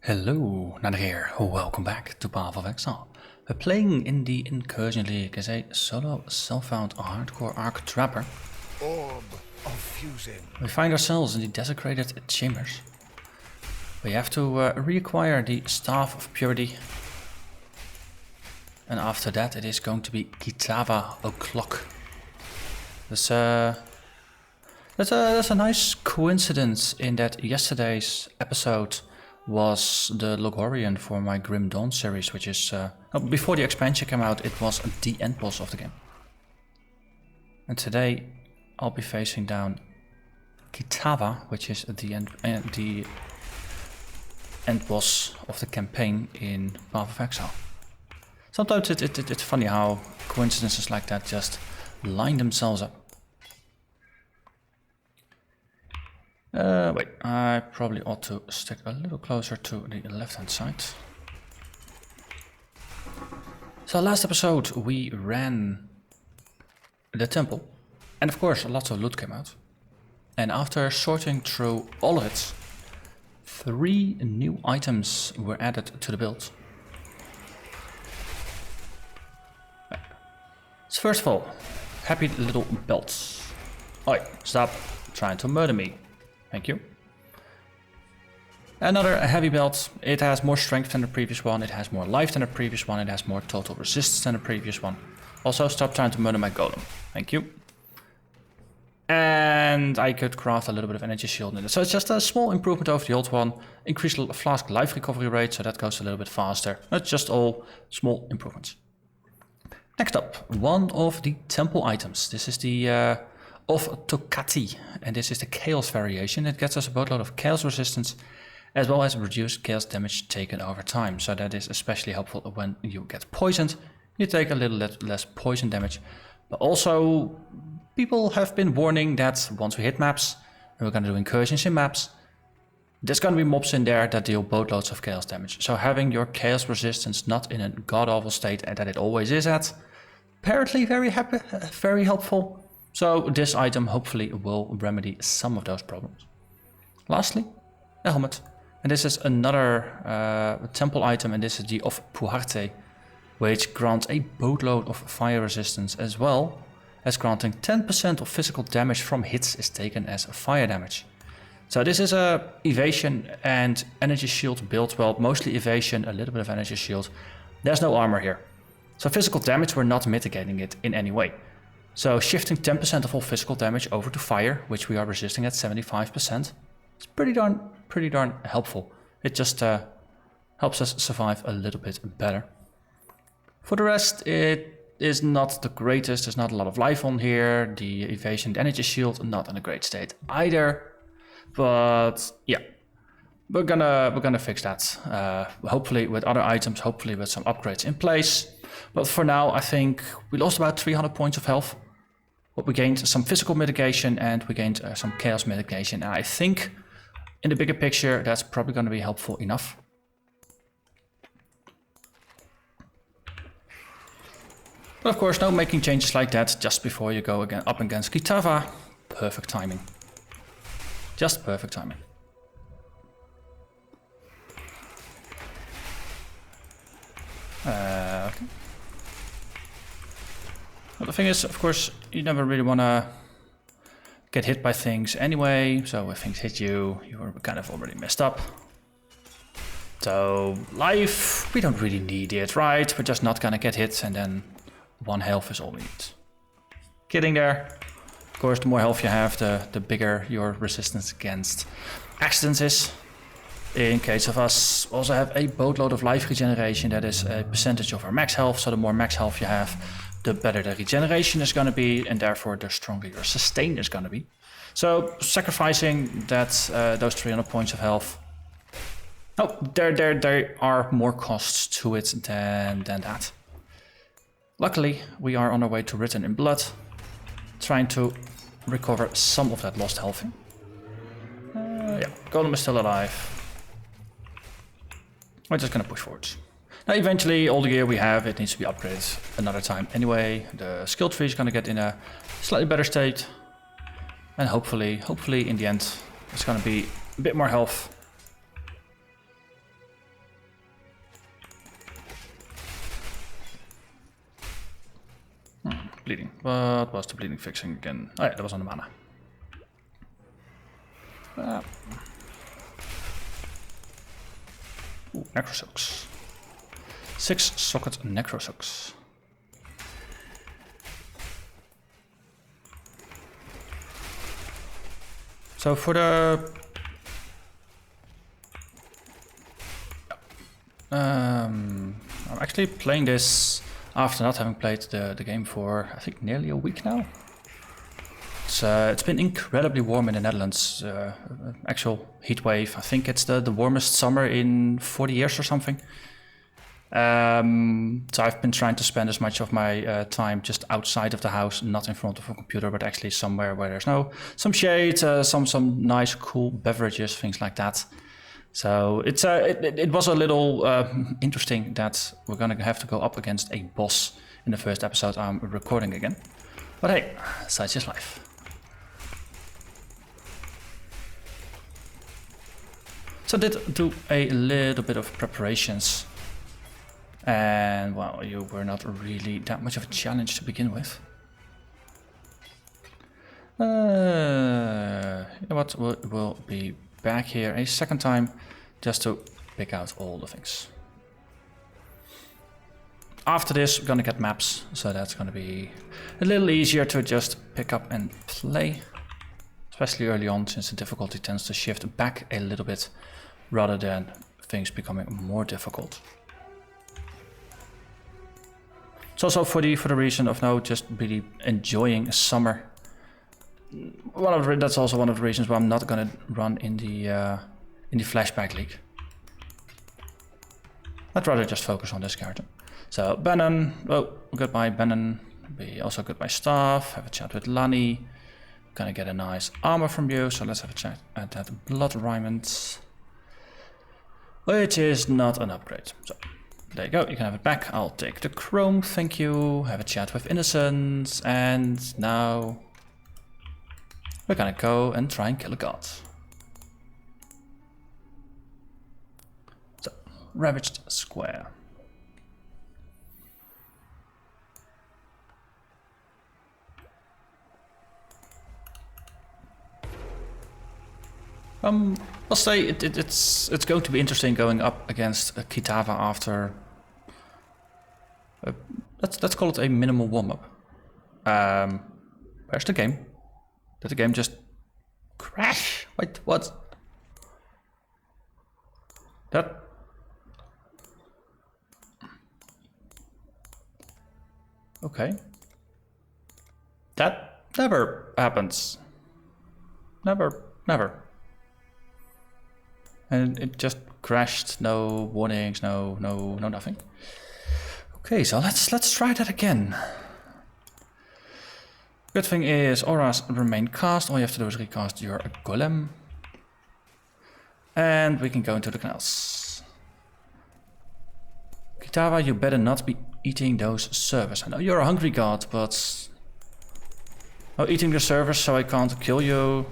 Hello, Narnach here. Welcome back to Path of Exile. We're playing in the Incursion League as a solo self-found hardcore arc trapper. Orb of fusing. We find ourselves in the desecrated chambers. We have to reacquire the Staff of Purity. And after that it is going to be Kitava o'clock. That's a nice coincidence in that yesterday's episode was the Logorian for my Grim Dawn series, which is before the expansion came out, it was the end boss of the game. And today I'll be facing down Kitava, which is the end boss of the campaign in Path of Exile. Sometimes it's funny how coincidences like that just line themselves up. Wait, I probably ought to stick a little closer to the left-hand side. So last episode we ran the temple, and of course lots of loot came out. And after sorting through all of it, 3 new items were added to the build. So first of all, happy little belts. Oi, stop trying to murder me. Thank you. Another heavy belt. It has more strength than the previous one. It has more life than the previous one. It has more total resistance than the previous one. Also, stop trying to murder my golem. Thank you. And I could craft a little bit of energy shield in it. So it's just a small improvement over the old one. Increase flask life recovery rate, so that goes a little bit faster. That's just all small improvements. Next up, one of the temple items. This is the of Tokati, and this is the chaos variation. It gets us a boatload of chaos resistance as well as reduced chaos damage taken over time, so that is especially helpful when you get poisoned. You take a little less poison damage, but also people have been warning that once we hit maps and we're going to do incursions in maps, there's going to be mobs in there that deal boatloads of chaos damage. So having your chaos resistance not in a god-awful state and that it always is at, apparently very helpful. So this item hopefully will remedy some of those problems. Lastly, a helmet. And this is another temple item, and this is the of Puharte, which grants a boatload of fire resistance as well as granting 10% of physical damage from hits is taken as fire damage. So this is a evasion and energy shield build. Well, mostly evasion, a little bit of energy shield. There's no armor here. So physical damage, we're not mitigating it in any way. So shifting 10% of all physical damage over to fire, which we are resisting at 75%, is pretty darn helpful. It just helps us survive a little bit better. For the rest, it is not the greatest. There's not a lot of life on here. The evasion, the energy shield, not in a great state either. But yeah, we're gonna fix that. Hopefully with other items, hopefully with some upgrades in place. But for now, I think we lost about 300 points of health. But we gained some physical mitigation and we gained some chaos mitigation. And I think in the bigger picture, that's probably going to be helpful enough. But of course, no making changes like that just before you go again up against Kitava. Perfect timing. Just perfect timing. Okay. Well, the thing is, of course, you never really want to get hit by things anyway. So if things hit you, you're kind of already messed up. So life, we don't really need it, right? We're just not gonna get hit, and then 1 health is all we need. Kidding there. Of course, the more health you have, the bigger your resistance against accidents is. In case of us, we also have a boatload of life regeneration. That is a percentage of our max health. So the more max health you have, the better the regeneration is going to be, and therefore the stronger your sustain is going to be. So sacrificing that those 300 points of health. Oh, there are more costs to it than that. Luckily, we are on our way to Written in Blood, trying to recover some of that lost health. Yeah, Golem is still alive. We're just gonna push forwards. Now eventually all the gear we have, it needs to be upgraded another time anyway. The skill tree is gonna get in a slightly better state. And hopefully in the end, it's gonna be a bit more health. bleeding. What was the bleeding fixing again? Oh yeah, that was on the mana. Ooh, Necrosilks. 6 socket Necrosilks. So for the I'm actually playing this after not having played the game for I think nearly a week now. It's been incredibly warm in the Netherlands. Actual heat wave. I think it's the warmest summer in 40 years or something. So I've been trying to spend as much of my time just outside of the house, not in front of a computer, but actually somewhere where there's some shade, some nice cool beverages, things like that. So it was a little interesting that we're gonna have to go up against a boss in the first episode I'm recording again. But hey, such is life. So I did do a little bit of preparations. And well, you were not really that much of a challenge to begin with. You know what, we'll be back here a second time just to pick out all the things. After this, we're gonna get maps, so that's gonna be a little easier to just pick up and play. Especially early on, since the difficulty tends to shift back a little bit rather than things becoming more difficult. It's also for the reason of now just really enjoying summer. That's also one of the reasons why I'm not gonna run in the flashback league. I'd rather just focus on this character. So Bannon, oh, goodbye Bannon. We also goodbye Staff. Have a chat with Lani. Gonna get a nice armor from you, so let's have a chat at that Blood Raiment, which is not an upgrade. So there you go, you can have it back. I'll take the Chrome, thank you. Have a chat with Innocence, and now we're gonna go and try and kill a god. So, Ravaged Square. I'll say it's going to be interesting going up against Kitava after. Let's call it a minimal warm-up. Where's the game? Did the game just crash? Wait, what? That. Okay. That never happens. Never. And it just crashed, no warnings, no nothing. Okay, so let's try that again. Good thing is auras remain cast, all you have to do is recast your golem. And we can go into the canals. Kitava, you better not be eating those servers. I know you're a hungry god, but oh, eating the servers so I can't kill you,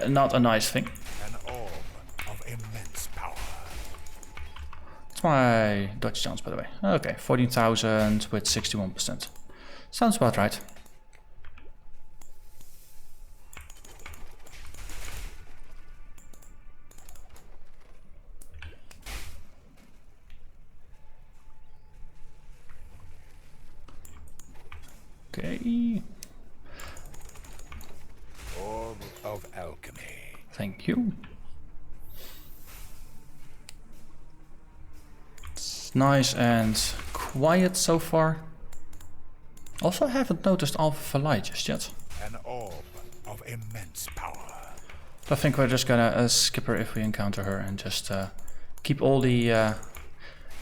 not a nice thing. My dodge chance, by the way. Okay, 14,000 with 61%. Sounds about right. Okay. Orb of alchemy. Thank you. Nice and quiet so far. Also, I haven't noticed Alpha Light just yet. An orb of immense power. I think we're just gonna skip her if we encounter her and just keep all the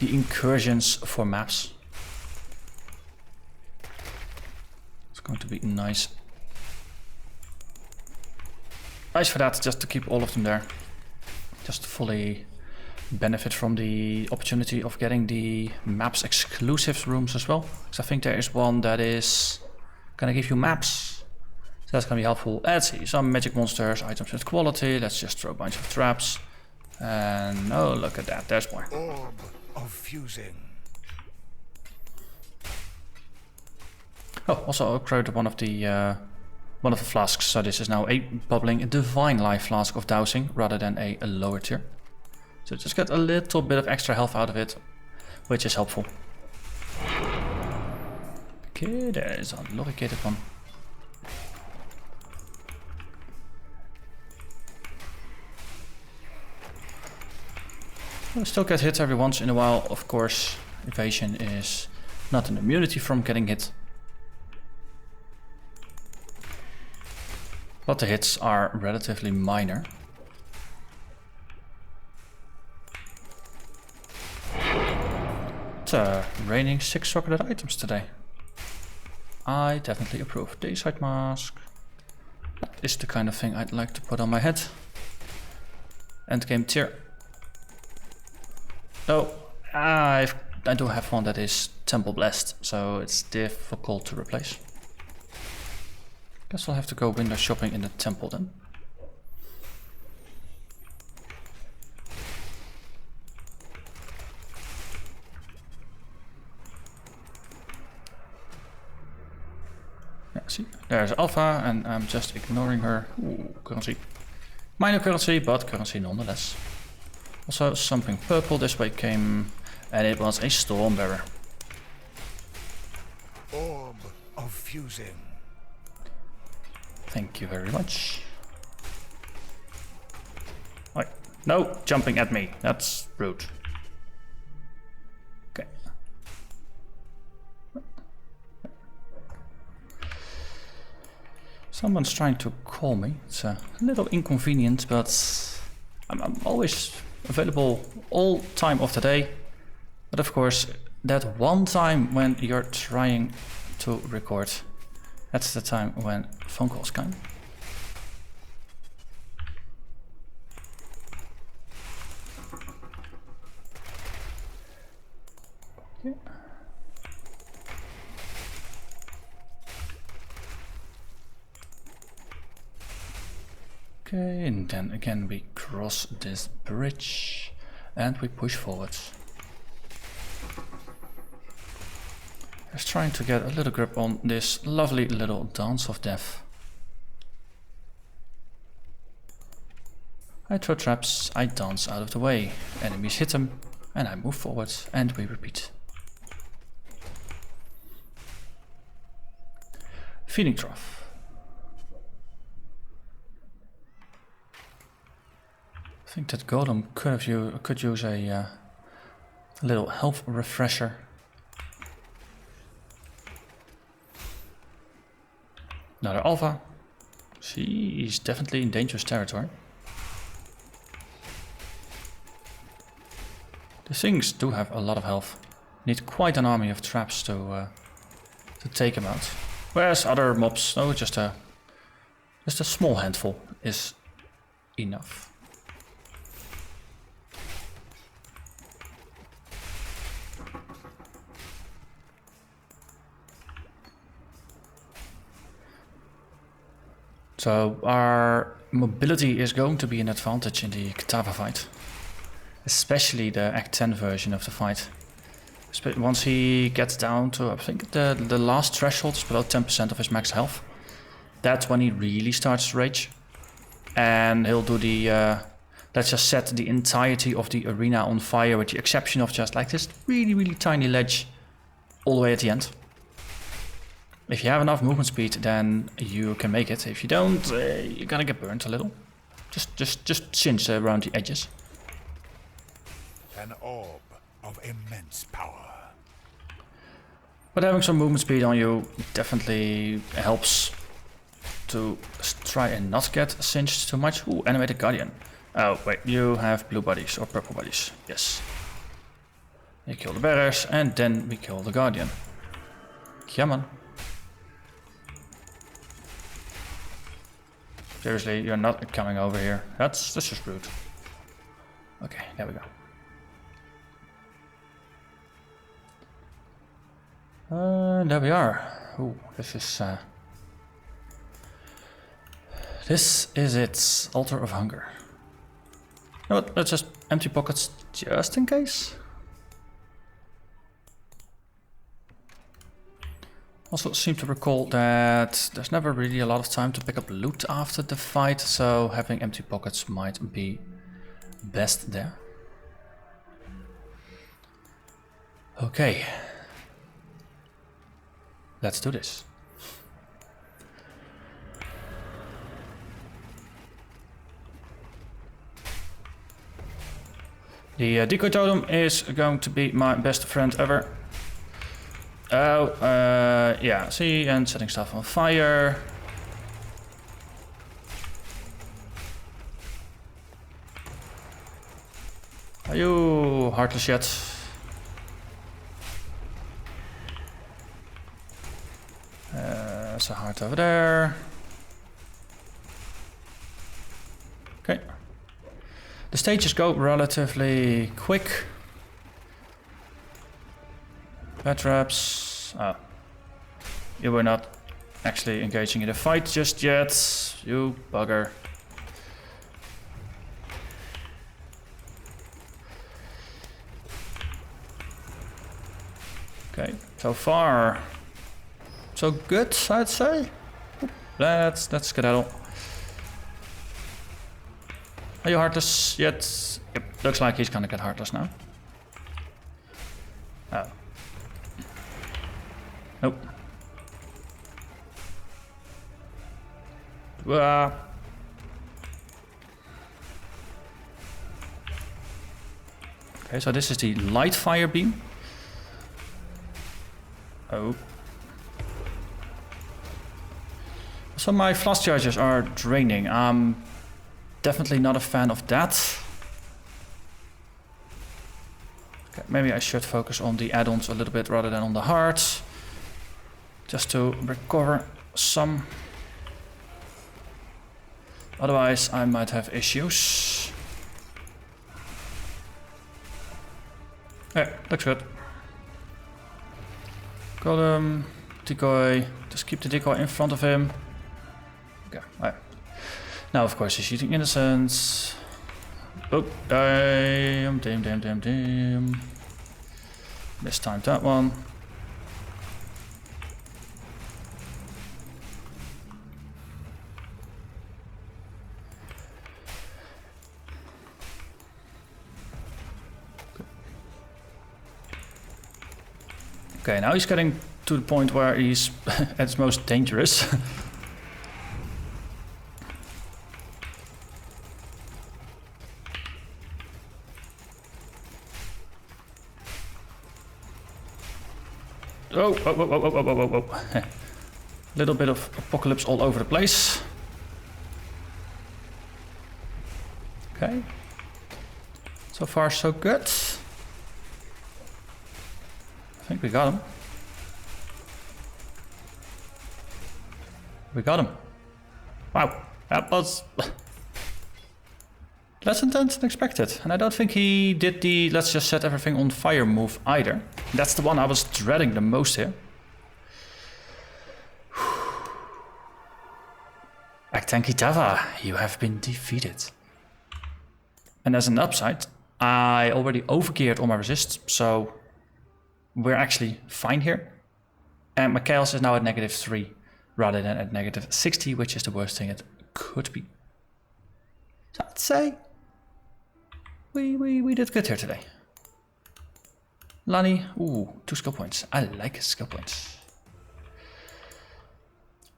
incursions for maps. It's going to be nice. Nice for that, just to keep all of them there. Just fully benefit from the opportunity of getting the maps exclusive rooms as well, because I think there is one that is gonna give you maps, so that's gonna be helpful. Let's see, some magic monsters, items with quality. Let's just throw a bunch of traps, and oh, look at that, there's more. Orb of fusing. Oh, also upgraded one of the flasks. So this is now a bubbling divine life flask of dowsing rather than a lower tier. So just get a little bit of extra health out of it, which is helpful. Okay, there is a located one. We'll still get hit every once in a while. Of course, evasion is not an immunity from getting hit. But the hits are relatively minor. It's raining 6 rocketed items today. I definitely approve. Dayside mask. That is the kind of thing I'd like to put on my head. Endgame tier. No, I do have one that is temple blessed, so it's difficult to replace. Guess I'll have to go window shopping in the temple then. Yeah, see, there's Alpha, and I'm just ignoring her. Ooh, currency. Minor currency, but currency nonetheless. Also, something purple this way came, and it was a Stormbearer. Orb of fusing. Thank you very much. Wait, no, jumping at me. That's rude. Okay. Someone's trying to call me. It's a little inconvenient, but I'm always available all time of the day. But of course, that one time when you're trying to record, that's the time when phone calls come. Okay. Okay, and then again we cross this bridge and we push forward. Just trying to get a little grip on this lovely little dance of death. I throw traps, I dance out of the way, enemies hit them, and I move forward, and we repeat. Feeding trough. I think that Golem could use a little health refresher. Another Alpha. She's definitely in dangerous territory. The things do have a lot of health. Need quite an army of traps to take them out. Whereas other mobs, no, just a small handful is enough. So our mobility is going to be an advantage in the Kitava fight. Especially the Act 10 version of the fight. Once he gets down to, I think the last threshold is below 10% of his max health. That's when he really starts to rage. And he'll do the, let's just set the entirety of the arena on fire with the exception of just like this really, really tiny ledge all the way at the end. If you have enough movement speed, then you can make it. If you don't, you're gonna get burnt a little. Just cinch around the edges. An orb of immense power. But having some movement speed on you definitely helps to try and not get cinched too much. Ooh, animated guardian. Oh wait, you have blue bodies or purple bodies. Yes. You kill the bearers and then we kill the guardian. Come on. Seriously, you're not coming over here. That's just rude. Okay, there we go. There we are. Ooh, this is it. Altar of Hunger. You know what? Let's just empty pockets just in case. Also seem to recall that there's never really a lot of time to pick up loot after the fight, so having empty pockets might be best there. Okay. Let's do this. The decoy totem is going to be my best friend ever. Oh, yeah, see, and setting stuff on fire. Are you heartless yet? There's a heart over there. Okay. The stages go relatively quick. Bad traps. Oh. You were not actually engaging in a fight just yet, you bugger. Okay, so far so good, I'd say. Let's skedaddle. Are you heartless yet? Yep, looks like he's gonna get heartless now. Oh. Nope. Okay, so this is the light fire beam. Oh. So my flask charges are draining. I'm definitely not a fan of that. Okay, maybe I should focus on the add-ons a little bit rather than on the hearts. Just to recover some. Otherwise I might have issues. Okay, looks good. Golem, decoy, just keep the decoy in front of him. Okay, right. Now of course he's eating innocents. Oh, damn. Mistimed that one. Okay, now he's getting to the point where he's at his most dangerous. Oh. Little bit of apocalypse all over the place. Okay. So far so good. I think we got him. We got him. Wow, that was less intense than expected. And I don't think he did the let's just set everything on fire move either. That's the one I was dreading the most here. Actan Kitava, you have been defeated. And as an upside, I already overgeared all my resists, so we're actually fine here. And my chaos is now at -3 rather than at -60, which is the worst thing it could be. So I'd say we did good here today. Lani, ooh, 2 skill points. I like skill points.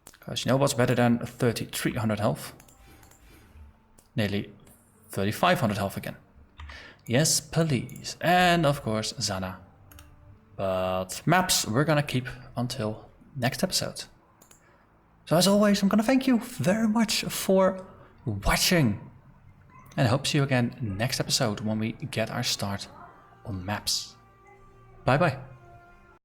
Because you know what's better than 3,300 health? Nearly 3,500 health again. Yes, please. And of course, Zana. But maps we're gonna keep until next episode. So as always, I'm gonna thank you very much for watching. And I hope to see you again next episode when we get our start on maps. Bye bye.